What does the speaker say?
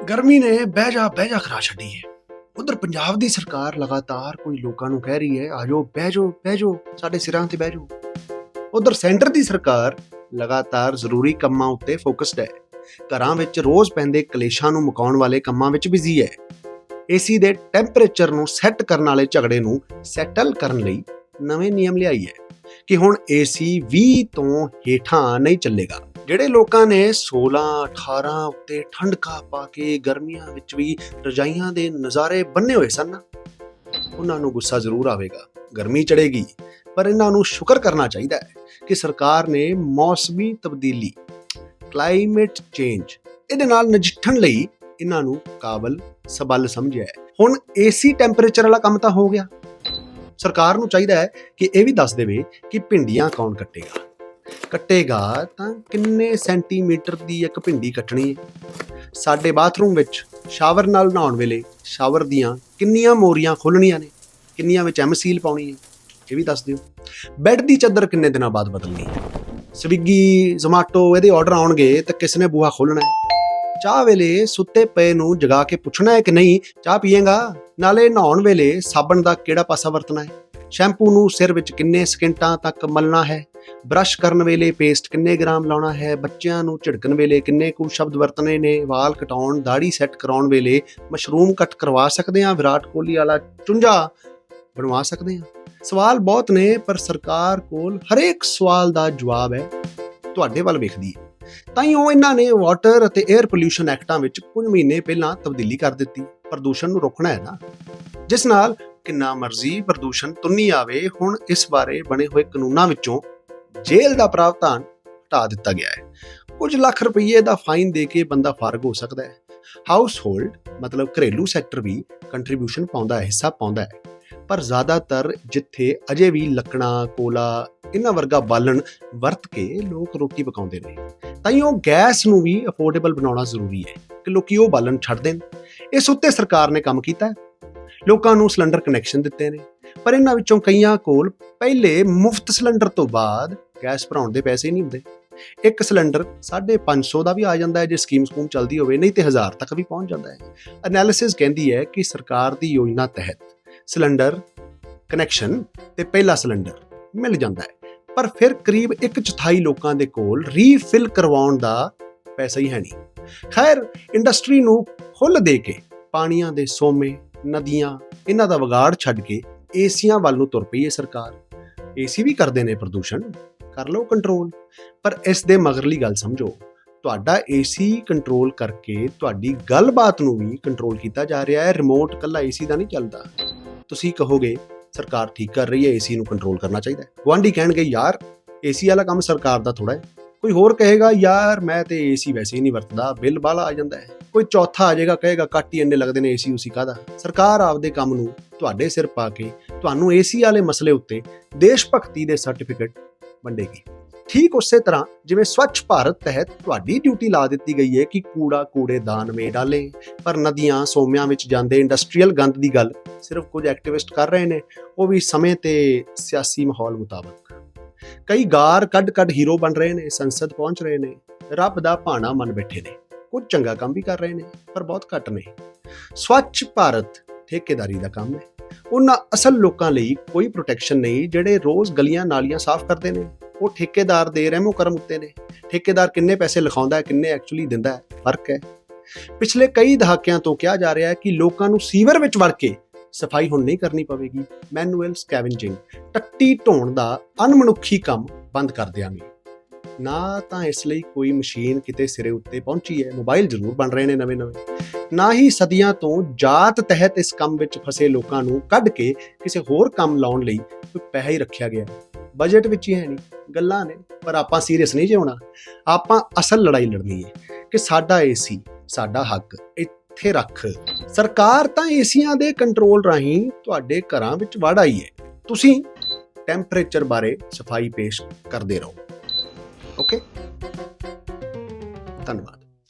ਗਰਮੀ ਨੇ ਬਹਿ ਜਾ ਕਰਾ ਛੱਡੀ ਹੈ। ਉਧਰ ਪੰਜਾਬ ਦੀ ਸਰਕਾਰ ਲਗਾਤਾਰ ਕੋਈ ਲੋਕਾਂ ਨੂੰ ਕਹਿ ਰਹੀ ਹੈ ਆ ਜਾਓ ਬਹਿ ਜਾਓ ਸਾਡੇ ਸਿਰਾਂ ਤੇ ਬਹਿ ਜਾਓ। ਉਧਰ ਸੈਂਟਰ ਦੀ ਸਰਕਾਰ ਲਗਾਤਾਰ ਜ਼ਰੂਰੀ ਕੰਮਾਂ ਉੱਤੇ ਫੋਕਸਡ ਹੈ। ਘਰਾਂ ਵਿੱਚ ਰੋਜ਼ ਪੈਂਦੇ ਕਲੇਸ਼ਾਂ ਨੂੰ ਮੁਕਾਉਣ ਵਾਲੇ ਕੰਮਾਂ ਵਿੱਚ ਬਿਜ਼ੀ ਹੈ। ਏਸੀ ਦੇ ਟੈਂਪਰੇਚਰ ਨੂੰ ਸੈੱਟ ਕਰਨ ਵਾਲੇ ਝਗੜੇ ਨੂੰ ਸੈਟਲ ਕਰਨ ਲਈ ਨਵੇਂ ਨਿਯਮ ਲਿਆਈ ਹੈ ਕਿ ਹੁਣ ਏਸੀ 20 ਤੋਂ ਹੇਠਾਂ ਨਹੀਂ ਚੱਲੇਗਾ। ਜਿਹੜੇ ਲੋਕਾਂ ਨੇ 16 18 ਉੱਤੇ ਠੰਡਕਾ ਪਾ ਕੇ ਗਰਮੀਆਂ ਵਿੱਚ ਵੀ ਰਜਾਈਆਂ ਦੇ ਨਜ਼ਾਰੇ ਬੰਨੇ ਹੋਏ ਸਨ, ਉਹਨਾਂ ਨੂੰ ਗੁੱਸਾ ਜ਼ਰੂਰ ਆਵੇਗਾ, ਗਰਮੀ ਚੜੇਗੀ। ਪਰ ਇਹਨਾਂ ਨੂੰ ਸ਼ੁਕਰ ਕਰਨਾ ਚਾਹੀਦਾ ਹੈ ਕਿ ਸਰਕਾਰ ਨੇ ਮੌਸਮੀ ਤਬਦੀਲੀ ਕਲਾਈਮੇਟ ਚੇਂਜ ਇਹਦੇ ਨਾਲ ਨਜਿੱਠਣ ਲਈ ਇਹਨਾਂ ਨੂੰ ਕਾਬਲ ਸਬੱਲ ਸਮਝਿਆ ਹੈ। ਹੁਣ ਏਸੀ ਟੈਂਪਰੇਚਰ ਵਾਲਾ ਕੰਮ ਤਾਂ ਹੋ ਗਿਆ। ਸਰਕਾਰ ਨੂੰ ਚਾਹੀਦਾ ਹੈ ਕਿ ਇਹ ਵੀ ਦੱਸ ਦੇਵੇ ਕਿ ਭਿੰਡੀਆਂ ਕੌਣ ਕੱਟੇਗਾ ਤਾਂ ਕਿੰਨੇ ਸੈਂਟੀਮੀਟਰ ਦੀ ਇੱਕ ਭਿੰਡੀ ਕੱਟਣੀ ਹੈ। ਸਾਡੇ ਬਾਥਰੂਮ ਵਿੱਚ ਸ਼ਾਵਰ ਨਾਲ ਨਹਾਉਣ ਵੇਲੇ ਸ਼ਾਵਰ ਦੀਆਂ ਕਿੰਨੀਆਂ ਮੋਰੀਆਂ ਖੋਲਣੀਆਂ ਨੇ, ਕਿੰਨੀਆਂ ਵਿੱਚ ਐਮਸੀਲ ਪਾਉਣੀ ਹੈ, ਇਹ ਵੀ ਦੱਸ ਦਿਓ। ਬੈੱਡ ਦੀ ਚਾਦਰ ਕਿੰਨੇ ਦਿਨਾਂ ਬਾਅਦ ਬਦਲਣੀ ਹੈ। ਸਵਿਗੀ ਜ਼ੋਮੈਟੋ ਇਹਦੇ ਆਰਡਰ ਆਉਣਗੇ ਤਾਂ ਕਿਸ ਨੇ ਬੂਹਾ ਖੋਲਣਾ ਹੈ। ਚਾਹ ਵੇਲੇ ਸੁੱਤੇ ਪਏ ਨੂੰ ਜਗਾ ਕੇ ਪੁੱਛਣਾ ਹੈ ਕਿ ਨਹੀਂ ਚਾਹ ਪੀਏਗਾ। ਨਾਲੇ ਨਹਾਉਣ ਵੇਲੇ ਸਾਬਣ ਦਾ ਕਿਹੜਾ ਪਾਸਾ ਵਰਤਣਾ ਹੈ। ਸ਼ੈਂਪੂ ਨੂੰ ਸਿਰ ਵਿੱਚ ਕਿੰਨੇ ਸਕਿੰਟਾਂ ਤੱਕ ਮਲਣਾ ਹੈ। ਬ੍ਰਸ਼ ਕਰਨ ਵੇਲੇ ਪੇਸਟ ਕਿੰਨੇ ਗ੍ਰਾਮ ਲਾਉਣਾ ਹੈ। ਬੱਚਿਆਂ ਨੂੰ ਝਿੜਕਣ ਵੇਲੇ ਕਿੰਨੇ ਕੁ ਸ਼ਬਦ ਵਰਤਣੇ ਨੇ। ਵਾਲ ਕਟਾਉਣ ਦਾੜੀ ਸੈੱਟ ਕਰਾਉਣ ਵੇਲੇ ਮਸ਼ਰੂਮ ਕੱਟ ਕਰਵਾ ਸਕਦੇ ਹਾਂ। ਵਿਰਾਟ ਕੋਹਲੀ ਵਾਲਾ ਚੁੰਝਾ ਬਣਵਾ ਸਕਦੇ ਹਾਂ। ਸਵਾਲ ਬਹੁਤ ਨੇ ਪਰ ਸਰਕਾਰ ਕੋਲ ਹਰੇਕ ਸਵਾਲ ਦਾ ਜਵਾਬ ਹੈ, ਤੁਹਾਡੇ ਵੱਲ ਵੇਖਦੀ ਹੈ। ਤਾਂ ਹੀ ਉਹ ਇਹਨਾਂ ਨੇ ਵਾਟਰ ਅਤੇ 에ਅਰ ਪੋਲਿਊਸ਼ਨ ਐਕਟਾਂ ਵਿੱਚ ਕੁਝ ਮਹੀਨੇ ਪਹਿਲਾਂ ਤਬਦੀਲੀ ਕਰ ਦਿੱਤੀ। ਪ੍ਰਦੂਸ਼ਣ ਨੂੰ ਰੋਕਣਾ ਹੈ ਨਾ, ਜਿਸ ਨਾਲ ਕਿੰਨਾ ਮਰਜ਼ੀ ਪ੍ਰਦੂਸ਼ਣ ਤੁੰਨੀ ਆਵੇ। ਹੁਣ ਇਸ ਬਾਰੇ ਬਣੇ ਹੋਏ ਕਾਨੂੰਨਾਂ ਵਿੱਚੋਂ ਜੇਲ੍ਹ ਦਾ ਪ੍ਰਾਵਧਾਨ ਹਟਾ ਦਿੱਤਾ ਗਿਆ ਹੈ। ਕੁਝ ਲੱਖ ਰੁਪਏ ਦਾ ਫਾਈਨ ਦੇ ਕੇ ਬੰਦਾ ਫਾਰਗ ਹੋ ਸਕਦਾ ਹੈ। ਹਾਊਸ ਹੋਲਡ ਮਤਲਬ ਘਰੇਲੂ ਸੈਕਟਰ ਵੀ ਕੰਟਰੀਬਿਊਸ਼ਨ ਪਾਉਂਦਾ ਹੈ, ਹਿੱਸਾ ਪਾਉਂਦਾ ਹੈ। ਪਰ ਜ਼ਿਆਦਾਤਰ ਜਿੱਥੇ ਅਜੇ ਵੀ ਲੱਕੜਾਂ ਕੋਲਾ ਇਹਨਾਂ ਵਰਗਾ ਬਾਲਣ ਵਰਤ ਕੇ ਲੋਕ ਰੋਟੀ ਪਕਾਉਂਦੇ ਨੇ, ਤਾਂ ਹੀ ਉਹ ਗੈਸ ਨੂੰ ਵੀ ਅਫੋਰਡੇਬਲ ਬਣਾਉਣਾ ਜ਼ਰੂਰੀ ਹੈ ਕਿ ਲੋਕੀ ਉਹ ਬਾਲਣ ਛੱਡ ਦੇਣ। ਇਸ ਉੱਤੇ ਸਰਕਾਰ ਨੇ ਕੰਮ ਕੀਤਾ, ਲੋਕਾਂ ਨੂੰ ਸਿਲੰਡਰ ਕਨੈਕਸ਼ਨ ਦਿੱਤੇ ਨੇ। ਪਰ ਇਹਨਾਂ ਵਿੱਚੋਂ ਕਈਆਂ ਕੋਲ ਪਹਿਲੇ ਮੁਫਤ ਸਿਲੰਡਰ ਤੋਂ ਬਾਅਦ ਗੈਸ ਭਰਾਉਣ ਦੇ ਪੈਸੇ ਨਹੀਂ ਹੁੰਦੇ। ਇੱਕ ਸਿਲੰਡਰ 550 ਦਾ ਵੀ ਆ ਜਾਂਦਾ ਹੈ ਜੇ ਸਕੂਮ ਚੱਲਦੀ ਹੋਵੇ, ਨਹੀਂ ਤੇ 1000 ਤੱਕ ਵੀ ਪਹੁੰਚ ਜਾਂਦਾ ਹੈ। ਐਨਾਲਿਸਿਸ ਕਹਿੰਦੀ ਹੈ ਕਿ ਸਰਕਾਰ ਦੀ ਯੋਜਨਾ ਤਹਿਤ ਸਿਲੰਡਰ ਕਨੈਕਸ਼ਨ ਤੇ ਪਹਿਲਾ ਸਿਲੰਡਰ ਮਿਲ ਜਾਂਦਾ ਹੈ, ਪਰ ਫਿਰ ਕਰੀਬ 1/4 ਲੋਕਾਂ ਦੇ ਕੋਲ ਰੀਫਿਲ ਕਰਵਾਉਣ ਦਾ ਪੈਸਾ ਹੀ ਹੈ ਨਹੀਂ। ਖੈਰ, ਇੰਡਸਟਰੀ ਨੂੰ ਖੁੱਲ੍ਹ ਦੇ ਕੇ ਪਾਣੀਆਂ ਦੇ ਸੋਮੇ ਨਦੀਆਂ ਇਹਨਾਂ ਦਾ ਵਿਗਾੜ ਛੱਡ ਕੇ ਏਸੀਆਂ ਵੱਲ ਨੂੰ ਤੁਰ ਪਈ ਹੈ ਸਰਕਾਰ। ਏਸੀ ਵੀ ਕਰਦੇ ਨੇ ਪ੍ਰਦੂਸ਼ਣ, ਕਰ ਲਓ ਕੰਟਰੋਲ। ਪਰ ਇਸ ਦੇ ਮਗਰਲੀ ਗੱਲ ਸਮਝੋ, ਤੁਹਾਡਾ ਏਸੀ ਕੰਟਰੋਲ ਕਰਕੇ ਤੁਹਾਡੀ ਗੱਲਬਾਤ ਨੂੰ ਵੀ ਕੰਟਰੋਲ ਕੀਤਾ ਜਾ ਰਿਹਾ ਹੈ। ਰਿਮੋਟ ਕੱਲਾ ਏਸੀ ਦਾ ਨਹੀਂ ਚੱਲਦਾ। ਤੁਸੀਂ ਕਹੋਗੇ ਸਰਕਾਰ ਠੀਕ ਕਰ ਰਹੀ ਹੈ, ਏਸੀ ਨੂੰ ਕੰਟਰੋਲ ਕਰਨਾ ਚਾਹੀਦਾ ਹੈ। ਗੁਆਂਢੀ ਕਹਿਣਗੇ ਯਾਰ ਏਸੀ ਵਾਲਾ ਕੰਮ ਸਰਕਾਰ ਦਾ ਥੋੜਾ ਹੈ। ਕੋਈ ਹੋਰ ਕਹੇਗਾ ਯਾਰ ਮੈਂ ਤੇ ਏਸੀ ਵੈਸੇ ਹੀ ਨਹੀਂ ਵਰਤਦਾ, ਬਿੱਲ ਬਾਹਲਾ ਆ ਜਾਂਦਾ ਹੈ। ਕੋਈ ਚੌਥਾ ਆ ਜਾਏਗਾ ਕਹੇਗਾ ਘੱਟ ਹੀ ਇੰਨੇ ਲੱਗਦੇ ਨੇ ਏਸੀ ਉਸੀ ਕਾਹਦਾ। ਸਰਕਾਰ ਆਪਦੇ ਕੰਮ ਨੂੰ ਤੁਹਾਡੇ ਸਿਰ ਪਾ ਕੇ ਤੁਹਾਨੂੰ ਏਸੀ ਵਾਲੇ ਮਸਲੇ ਉੱਤੇ ਦੇਸ਼ ਭਗਤੀ ਦੇ ਸਰਟੀਫਿਕੇਟ ਵੰਡੇਗੀ। ਠੀਕ ਉਸੇ ਤਰ੍ਹਾਂ ਜਿਵੇਂ ਸਵੱਛ ਭਾਰਤ ਤਹਿਤ ਤੁਹਾਡੀ ਡਿਊਟੀ ਲਾ ਦਿੱਤੀ ਗਈ ਹੈ ਕਿ ਕੂੜੇਦਾਨ ਮੇਂ ਡਾਲੇ, ਪਰ ਨਦੀਆਂ ਸੋਮਿਆਂ ਵਿੱਚ ਜਾਂਦੇ ਇੰਡਸਟਰੀਅਲ ਗੰਦ ਦੀ ਗੱਲ ਸਿਰਫ ਕੁਝ ਐਕਟਿਵਿਸਟ ਕਰ ਰਹੇ ਨੇ, ਉਹ ਵੀ ਸਮੇਂ ਤੇ ਸਿਆਸੀ ਮਾਹੌਲ ਮੁਤਾਬਕ। ਕਈ ਗਾਰ ਕੱਢ ਹੀਰੋ ਬਣ ਰਹੇ ਨੇ, ਸੰਸਦ ਪਹੁੰਚ ਰਹੇ ਨੇ, ਰੱਬ ਦਾ ਭਾਣਾ ਮੰਨ ਬੈਠੇ ਨੇ। ਕੁਝ ਚੰਗਾ ਕੰਮ ਵੀ ਕਰ ਰਹੇ ਨੇ ਪਰ ਬਹੁਤ ਘੱਟ ਨੇ। ਸਵੱਛ ਭਾਰਤ ਠੇਕੇਦਾਰੀ ਦਾ ਕੰਮ ਹੈ। ਉਹਨਾਂ ਅਸਲ ਲੋਕਾਂ ਲਈ ਕੋਈ ਪ੍ਰੋਟੈਕਸ਼ਨ ਨਹੀਂ ਜਿਹੜੇ ਰੋਜ਼ ਗਲੀਆਂ ਨਾਲੀਆਂ ਸਾਫ਼ ਕਰਦੇ ਨੇ। ਉਹ ਠੇਕੇਦਾਰ ਦੇ ਰਹਿਮੋ ਕਰਮ ਉੱਤੇ ਨੇ। ਠੇਕੇਦਾਰ ਕਿੰਨੇ ਪੈਸੇ ਲਿਖਾਉਂਦਾ ਹੈ, ਕਿੰਨੇ ਐਕਚੁਅਲੀ ਦਿੰਦਾ ਹੈ, ਫਰਕ ਹੈ। ਪਿਛਲੇ ਕਈ ਦਹਾਕਿਆਂ ਤੋਂ ਕਿਹਾ ਜਾ ਰਿਹਾ ਹੈ ਕਿ ਲੋਕਾਂ ਨੂੰ ਸੀਵਰ ਵਿੱਚ ਵੜ ਕੇ ਸਫਾਈ ਹੁਣ ਨਹੀਂ ਕਰਨੀ ਪਵੇਗੀ। ਮੈਨੂਅਲ ਸਕੈਵਿੰਜਿੰਗ, ਟੱਟੀ ਢੋਣ ਦਾ ਅਣਮਨੁੱਖੀ ਕੰਮ ਬੰਦ ਕਰ ਦਿਆਂਗੇ। ਨਾ ਤਾਂ ਇਸ ਲਈ ਕੋਈ ਮਸ਼ੀਨ ਕਿਤੇ ਸਿਰੇ ਉੱਤੇ ਪਹੁੰਚੀ ਹੈ, ਮੋਬਾਈਲ ਜ਼ਰੂਰ ਬਣ ਰਹੇ ਨੇ ਨਵੇਂ-ਨਵੇਂ। ਨਾ ਹੀ ਸਦੀਆਂ ਤੋਂ ਜਾਤ ਤਹਿਤ ਇਸ ਕੰਮ ਵਿੱਚ ਫਸੇ ਲੋਕਾਂ ਨੂੰ ਕੱਢ ਕੇ ਕਿਸੇ ਹੋਰ ਕੰਮ ਲਾਉਣ ਲਈ ਕੋਈ ਪੈਸਾ ਹੀ ਰੱਖਿਆ ਗਿਆ। ਬਜਟ ਵਿੱਚ ਹੀ ਹੈ ਨਹੀਂ, ਗੱਲਾਂ ਨੇ। ਪਰ ਆਪਾਂ ਸੀਰੀਅਸ ਨਹੀਂ ਜੇ ਹੋਣਾ। ਆਪਾਂ ਅਸਲ ਲੜਾਈ ਲੜਨੀ ਹੈ ਕਿ ਸਾਡਾ ਏਸੀ ਸਾਡਾ ਹੱਕ ਇੱਥੇ ਰੱਖ। ਸਰਕਾਰ ਤਾਂ ਏਸੀਆਂ ਦੇ ਕੰਟਰੋਲ ਰਾਹੀਂ ਤੁਹਾਡੇ ਘਰਾਂ ਵਿੱਚ ਵੜ ਆਈ ਹੈ। ਤੁਸੀਂ ਟੈਂਪਰੇਚਰ ਬਾਰੇ ਸਫਾਈ ਪੇਸ਼ ਕਰਦੇ ਰਹੋ। ਓਕੇ, ਧੰਨਵਾਦ।